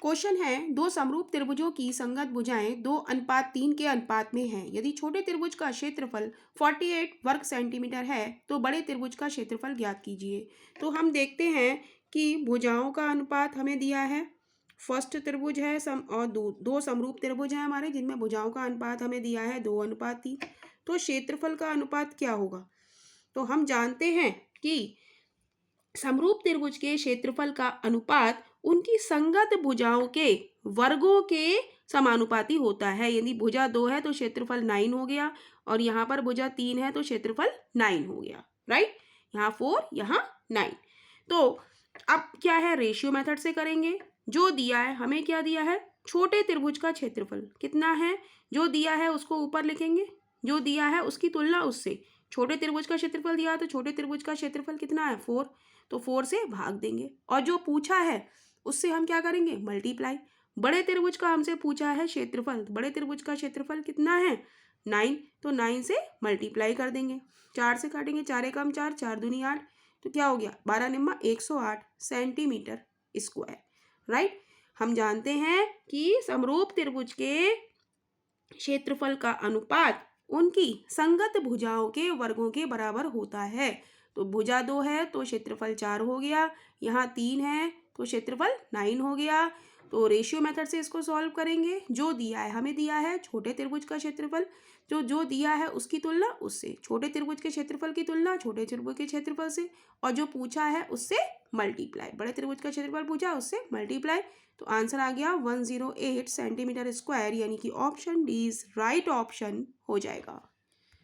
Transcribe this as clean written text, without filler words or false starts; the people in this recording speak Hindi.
क्वेश्चन है, दो समरूप त्रिभुजों की संगत भुजाएं 2:3 के अनुपात में हैं। यदि छोटे त्रिभुज का क्षेत्रफल 48 वर्ग सेंटीमीटर है तो बड़े त्रिभुज का क्षेत्रफल ज्ञात कीजिए। तो हम देखते हैं कि भुजाओं का अनुपात हमें दिया है। फर्स्ट त्रिभुज है और दो समरूप त्रिभुज हैं हमारे, जिनमें भुजाओं का अनुपात हमें दिया है 2:3। तो क्षेत्रफल का अनुपात क्या होगा? तो हम जानते हैं कि समरूप त्रिभुज के क्षेत्रफल का अनुपात उनकी संगत भुजाओं के वर्गों के समानुपाती होता है। यदि भुजा 2 है तो क्षेत्रफल 9 हो गया, और यहाँ पर भुजा 3 है तो क्षेत्रफल 9 हो गया, राइट। यहाँ 4, यहाँ 9। तो अब क्या है, रेशियो मेथड से करेंगे। जो दिया है, हमें क्या दिया है, छोटे त्रिभुज का क्षेत्रफल कितना है, जो दिया है उसको ऊपर लिखेंगे, जो दिया है उसकी तुलना उससे। छोटे त्रिभुज का क्षेत्रफल दिया तो छोटे त्रिभुज का क्षेत्रफल कितना है, 4, तो 4 से भाग देंगे, और जो पूछा है उससे हम क्या करेंगे, मल्टीप्लाई। बड़े त्रिभुज का हमसे पूछा है क्षेत्रफल, बड़े त्रिभुज का क्षेत्रफल कितना है, 9, तो 9 से मल्टीप्लाई कर देंगे। 4 से काटेंगे, 4 एकम 4, 4 दूनी 8, तो क्या हो गया, 12 निम्मा 108 सेंटीमीटर स्क्वायर, राइट। हम जानते हैं कि समरूप त्रिभुज के क्षेत्रफल का अनुपात उनकी संगत भुजाओं के वर्गों के बराबर होता है। तो भुजा 2 है तो क्षेत्रफल 4 हो गया, यहाँ 3 है तो क्षेत्रफल 9 हो गया। तो रेशियो मेथड से इसको सॉल्व करेंगे। जो दिया है, हमें दिया है छोटे त्रिभुज का क्षेत्रफल, जो दिया है उसकी तुलना उससे, छोटे त्रिभुज के क्षेत्रफल की तुलना छोटे त्रिभुज के क्षेत्रफल से, और जो पूछा है उससे मल्टीप्लाई। बड़े त्रिभुज का क्षेत्रफल पूछा, उससे मल्टीप्लाई। तो आंसर आ गया 108 सेंटीमीटर स्क्वायर, यानी कि option D is right option हो जाएगा।